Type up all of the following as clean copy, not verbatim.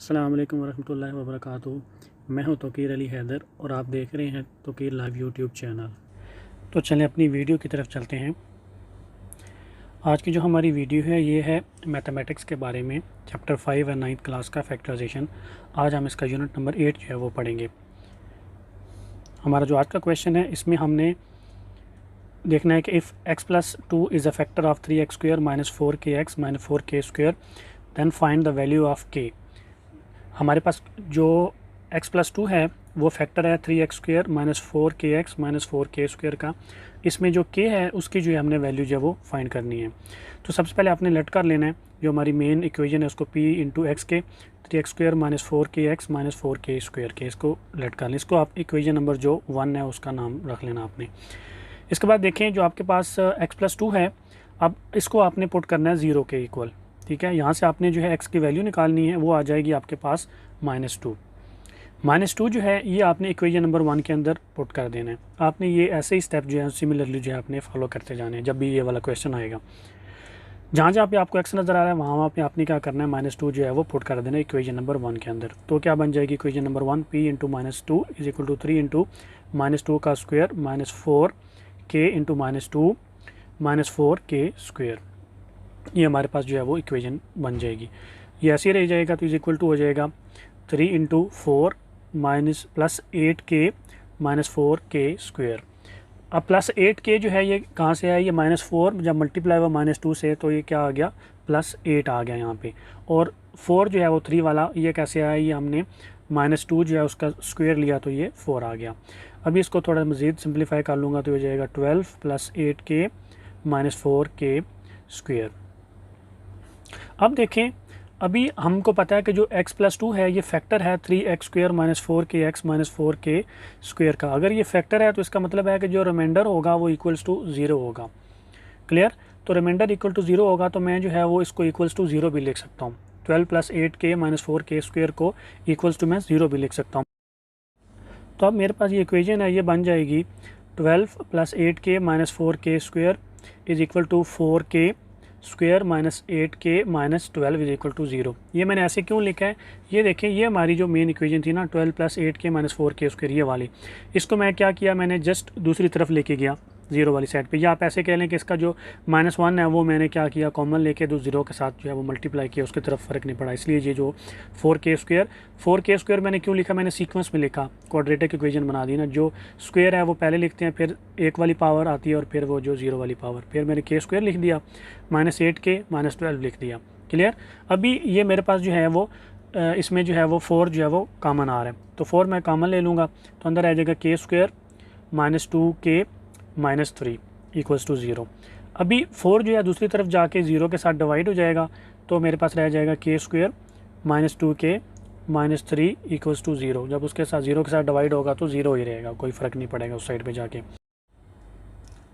अस्सलाम वालेकुम वरहमतुल्लाहि वबरकातुहू। मैं हूं तौकीर अली हैदर और आप देख रहे हैं तौकीर लाइव यूट्यूब चैनल। तो चलें अपनी वीडियो की तरफ चलते हैं। आज की जो हमारी वीडियो है ये है मैथमेटिक्स के बारे में, चैप्टर 5 और 9th क्लास का फैक्टराइजेशन। आज हम इसका यूनिट नंबर 8 जो है वो पढ़ेंगे। हमारा जो आज का क्वेश्चन है इसमें हमने देखना है कि if x plus 2 is a factor of 3x square minus 4kx minus 4k square then find the value of k। हमारे पास जो x प्लस 2 है वो फैक्टर है 3x square minus 4kx minus 4k square का। इसमें जो k है उसकी जो है हमने वैल्यू जो है वो फाइंड करनी है। तो सबसे पहले आपने लेट कर लेना है, जो हमारी मेन इक्वेशन है उसको p इंटू एक्स के 3x square minus 4kx minus 4k square के, इसको लेट कर लें। इसको आप इक्वेशन नंबर जो 1 है उसका नाम रख लेना आपने। इसके बाद देखें जो आपके पास x प्लस 2 है, अब इसको आपने पुट करना है 0 के इक्वल। ठीक है, यहाँ से आपने जो है x की वैल्यू निकालनी है, वो आ जाएगी आपके पास -2। -2 जो है ये आपने इक्वेशन नंबर 1 के अंदर पुट कर देना है। आपने ये ऐसे ही स्टेप जो है सिमिलरली जो है आपने फॉलो करते जाने हैं। जब भी ये वाला क्वेश्चन आएगा, जहाँ जहाँ पे आपको x नज़र आ रहा है वहाँ पे आपने क्या करना है, -2 जो है वो पुट कर देना है इक्वेशन नंबर 1 के अंदर। तो क्या बन जाएगी equation number 1, p into -2 is equal to 3 into -2 का square minus 4k into -2 minus 4k square. ये हमारे पास जो है वो इक्वेशन बन जाएगी। ये ऐसे ही रह जाएगा तो इज इक्वल टू हो जाएगा 3 into 4 minus plus 8k minus 4k square. अब प्लस 8k जो है ये कहाँ से आया, ये -4 जब मल्टीप्लाई हुआ -2 से तो ये क्या आ गया, +8 आ गया यहाँ पे। और 4 जो है वो 3 वाला ये कैसे आया, ये हमने -2 जो है उसका स्क्वायर लिया तो ये 4 आ गया। अभी इसको थोड़ा मज़ीद सिंप्लीफाई कर लूँगा तो हो जाएगा 12 plus 8k minus 4k square. अब देखें, अभी हमको पता है कि जो x प्लस 2 है ये फैक्टर है 3x square minus 4kx minus 4k square का। अगर ये फैक्टर है तो इसका मतलब है कि जो रिमाइंडर होगा वो इक्वल्स टू 0 होगा। क्लियर? तो रिमाइंडर इक्वल टू 0 होगा तो मैं जो है वो इसको इक्वल्स टू 0 भी लिख सकता हूँ। 12 plus 8k minus 4k square को इक्वल्स टू मैं 0 भी लिख सकता हूँ। तो अब मेरे पास ये इक्वेशन है, ये बन जाएगी 12 plus 8k minus 4k square is equal to 4k square minus 8k minus 12 is equal to 0। ये मैंने ऐसे क्यों लिखा है, ये देखें, ये हमारी जो मेन इक्वेशन थी ना 12 plus 8k minus 4k square, ये वाली, इसको मैं क्या किया, मैंने जस्ट दूसरी तरफ लेके गया 0 वाली साइड पे। या आप ऐसे कह लें कि इसका जो -1 है वो मैंने क्या किया, कॉमन लेके तो 0 के साथ जो है वो मल्टीप्लाई किया, उसकी तरफ फ़र्क नहीं पड़ा। इसलिए ये जो 4k स्क्वायर मैंने क्यों लिखा, मैंने सीक्वेंस में लिखा, क्वाड्रेटिक इक्वेशन बना दी ना। जो स्क्वायर है वो पहले लिखते हैं, फिर 1 वाली पावर आती है और फिर वो जो 0 वाली पावर, फिर मैंने k स्क्वायर लिख दिया, -8k माइनस 12 लिख दिया। क्लियर? अभी ये मेरे पास जो है वो इसमें जो है वो 4 जो है वो कॉमन आ रहा है, तो 4 मैं कॉमन ले लूँगा तो अंदर आ जाएगा k square minus 2k minus 3 equals to 0। अभी 4 जो है दूसरी तरफ जाके 0 के साथ डिवाइड हो जाएगा तो मेरे पास रह जाएगा k square minus 2k minus 3 equals to 0। जब उसके साथ 0 के साथ डिवाइड होगा तो 0 ही रहेगा, कोई फ़र्क नहीं पड़ेगा उस साइड पे जाके।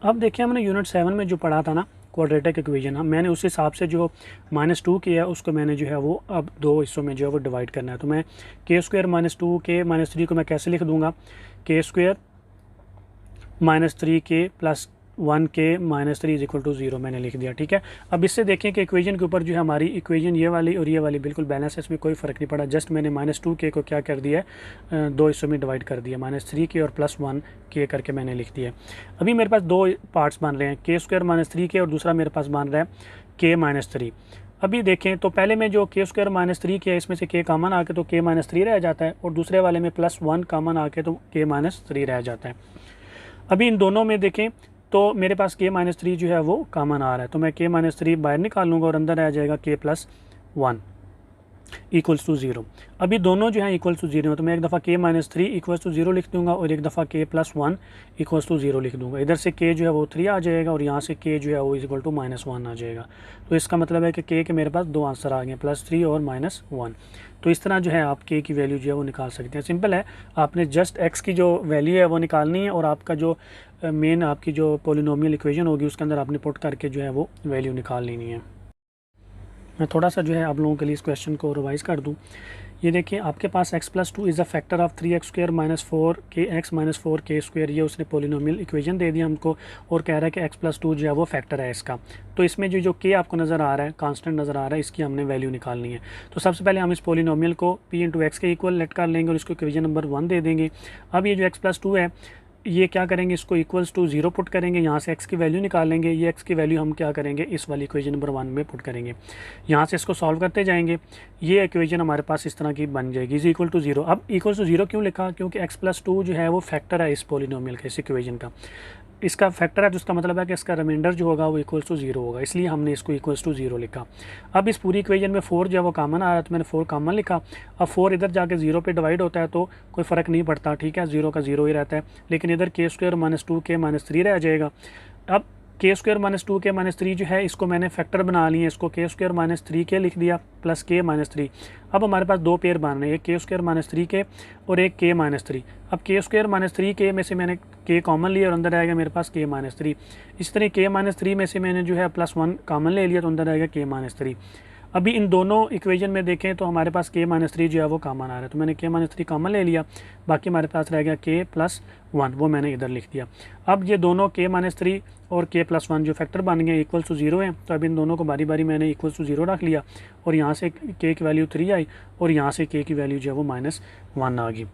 अब देखिए, हमने यूनिट 7 में जो पढ़ा था ना क्वाड्रेटिक इक्वेशन, मैंने उस हिसाब से जो -2 किया उसको मैंने जो है वो अब 2 हिस्सों में जो है वो डिवाइड करना है। तो मैं k square minus 2k minus 3 को मैं कैसे लिख दूँगा, k square minus 3k plus 1k minus 3 is equal to 0 मैंने लिख दिया। ठीक है, अब इससे देखें कि इक्वेशन के ऊपर जो है हमारी इक्वेशन ये वाली और ये वाली बिल्कुल बैलेंस है, इसमें कोई फ़र्क नहीं पड़ा। जस्ट मैंने -2k को क्या कर दिया है, 2 हिस्सों में डिवाइड कर दिया, -3k और +1k करके मैंने लिख दिया। अभी मेरे पास 2 पार्ट्स बन रहे हैं, k स्क्वायर माइनस 3k और दूसरा मेरे पास बन रहा है k माइनस 3। अभी देखें तो पहले में जो k स्क्वायर माइनस 3 किया इसमें से k कॉमन आके तो k माइनस 3 रह जाता है, और दूसरे वाले में +1 कॉमन आके तो k माइनस 3 रह जाता है। अभी इन दोनों में देखें तो मेरे पास k माइनस 3 जो है वो कॉमन आ रहा है, तो मैं k माइनस 3 बाहर निकाल लूँगा और अंदर आ जाएगा k प्लस 1 इक्वल्स टू 0। अभी दोनों जो है इक्वल्स टू 0, तो मैं एक दफ़ा k माइनस 3 इक्वल्स टू 0 लिख दूंगा और एक दफ़ा k प्लस 1 इक्वल्स टू 0 लिख दूंगा। इधर से k जो है वो 3 आ जाएगा और यहाँ से k जो है वो इक्वल टू -1 आ जाएगा। तो इसका मतलब है कि k के मेरे पास 2 आंसर आ गए, +3 और -1। तो इस तरह जो है आप k की वैल्यू जो है वो निकाल सकते हैं। सिंपल है, आपने जस्ट x की जो वैल्यू है वो निकालनी है और आपका जो मेन आपकी जो पोलिनोमियल इक्वेशन होगी उसके अंदर आपने पुट करके जो है वो वैल्यू निकाल लेनी है। मैं थोड़ा सा जो है आप लोगों के लिए इस क्वेश्चन को रिवाइज़ कर दूँ। ये देखिए आपके पास x+2 is a factor of 3x² minus 4kx minus 4k²। ये उसने पोलिनोमियल इक्वेशन दे दिया हमको और कह रहा है कि x+2 जो है वो फैक्टर है इसका। तो इसमें जो k आपको नज़र आ रहा है, कांस्टेंट नज़र आ रहा है, इसकी हमने वैल्यू निकालनी है। तो सबसे पहले हम इस पोलिनोमियल को p × x के इक्वल लेट कर लेंगे और इसको इक्वेशन नंबर 1 दे देंगे। अब ये जो x+2 है ये क्या करेंगे, इसको इक्वल्स टू 0 पुट करेंगे, यहाँ से x की वैल्यू निकालेंगे। ये x की वैल्यू हम क्या करेंगे, इस वाली इक्वेशन नंबर 1 में पुट करेंगे। यहाँ से इसको सॉल्व करते जाएंगे, ये इक्वेशन हमारे पास इस तरह की बन जाएगी, इज इक्वल टू 0। अब इक्वल टू 0 क्यों लिखा, क्योंकि x+2 जो है वो फैक्टर है इस पोलिनोमियल का, इस इक्वेशन का। इसका फैक्टर है तो इसका मतलब है कि इसका रिमाइंडर जो होगा वो इक्वल्स टू 0 होगा, इसलिए हमने इसको इक्वल्स टू 0 लिखा। अब इस पूरी इक्वेशन में 4 जो है वो कॉमन आ रहा है तो मैंने 4 कॉमन लिखा। अब 4 इधर जाके 0 पे डिवाइड होता है तो कोई फ़र्क नहीं पड़ता, ठीक है, 0 का 0 ही रहता है। लेकिन इधर k² माइनस 2k माइनस 3 रह जाएगा। अब k² माइनस 2k माइनस 3 जो है इसको मैंने फैक्टर बना लिया, इसको k² माइनस 3k लिख दिया प्लस k माइनस 3। अब हमारे पास दो पेयर बन रहे हैं, एक k² माइनस 3k और एक k माइनस 3। अब k² माइनस 3k में से मैंने k कॉमन लिया और अंदर आएगा मेरे पास k माइनस 3। इस तरह k माइनस 3 में से मैंने जो है +1 कॉमन ले लिया तो अंदर आएगा k माइनस 3। अभी इन दोनों इक्वेशन में देखें तो हमारे पास k माइनस 3 जो है वो कॉमन आ रहा है, तो मैंने k माइनस 3 कॉमन ले लिया, बाकी हमारे पास रह गया k + 1, वो मैंने इधर लिख दिया। अब ये दोनों k माइनस 3 और k + 1 जो फैक्टर बन गए इक्वल टू 0 है, तो अब इन दोनों को बारी बारी मैंने इक्वल टू 0 रख लिया और यहाँ से k की वैल्यू 3 आई और यहाँ से k की वैल्यू जो है वो -1 आ गई।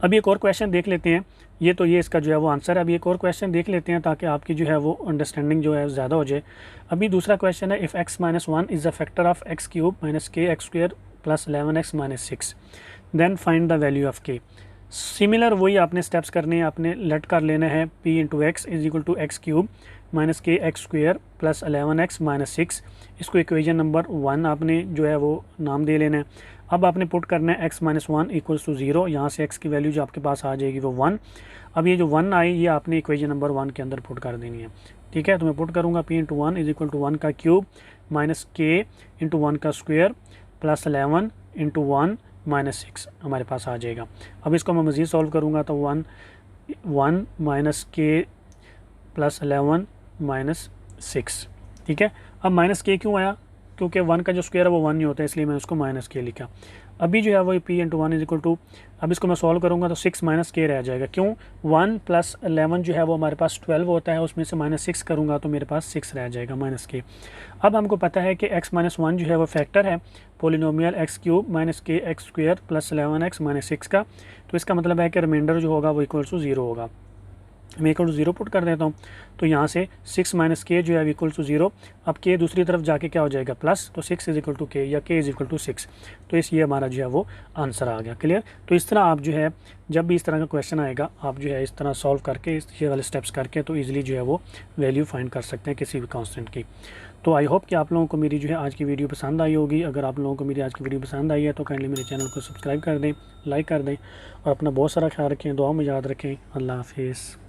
अब एक और क्वेश्चन देख लेते हैं, ये तो ये इसका जो है वो आंसर है। अभी एक और क्वेश्चन देख लेते हैं ताकि आपकी जो है वो अंडरस्टैंडिंग जो है ज़्यादा हो जाए। अभी दूसरा क्वेश्चन है, if x - 1 is the factor of x³ minus kx² plus 11x minus 6 then find the value of k। Similar वही आपने स्टेप्स करने हैं, आपने लेट कर लेना है p × x is equal to x³ minus kx² plus 11x minus 6। इसको equation number 1 आपने जो है वो नाम दे लेना है। अब आपने पुट करना है x - 1 इक्वल्स टू 0, यहाँ से x की वैल्यू जो आपके पास आ जाएगी वो 1। अब ये जो 1 आई ये आपने इक्वेशन नंबर 1 के अंदर पुट कर देनी है, ठीक है। तो मैं पुट करूँगा p × 1 इज इक्वल टू 1 का क्यूब माइनस k × 1 का स्क्वायर प्लस 11 × 1 माइनस 6 हमारे पास आ जाएगा। अब इसको मैं मज़ीद सॉल्व करूँगा तो 1 माइनस k प्लस 11 माइनस 6, ठीक है। अब माइनस k क्यों आया, क्योंकि 1 का जो स्क्वायर है वो 1 नहीं होता है, इसलिए मैंने उसको माइनस k लिखा। अभी जो है वो p × 1 इज इक्वल टू, अब इसको मैं सॉल्व करूँगा तो 6 माइनस k रह जाएगा। क्यों, 1 + 11 जो है वो हमारे पास 12 होता है, उसमें से -6 करूँगा तो मेरे पास 6 रह जाएगा माइनस k। अब हमको पता है कि x - 1 जो है वो फैक्टर है polynomial x³ minus kx² plus 11x minus 6 का। तो इसका मतलब है कि रिमाइंडर जो होगा वो इक्वल टू 0 होगा। मैं इक्वल टू 0 पुट कर देता हूँ, तो यहाँ से 6 माइनस k जो है इक्वल टू 0। अब k दूसरी तरफ जाके क्या हो जाएगा प्लस, तो 6 इज इक्वल टू k या k इज इक्वल टू 6। तो इस ये हमारा जो है वो आंसर आ गया। क्लियर। तो इस तरह आप जो है जब भी इस तरह का क्वेश्चन आएगा आप जो है इस तरह सॉल्व करके ये वाले स्टेप्स करके तो ईजिली जो है वो वैल्यू फाइंड कर सकते हैं किसी भी कॉन्स्टेंट की। तो आई होप कि आप लोगों को मेरी जो है आज की वीडियो पसंद आई होगी। अगर आप लोगों को मेरी आज की वीडियो पसंद आई है तो काइंडली मेरे चैनल को सब्सक्राइब कर दें, लाइक कर दें और अपना बहुत सारा ख्याल रखें, दुआ में याद रखें। अल्लाह हाफिज़।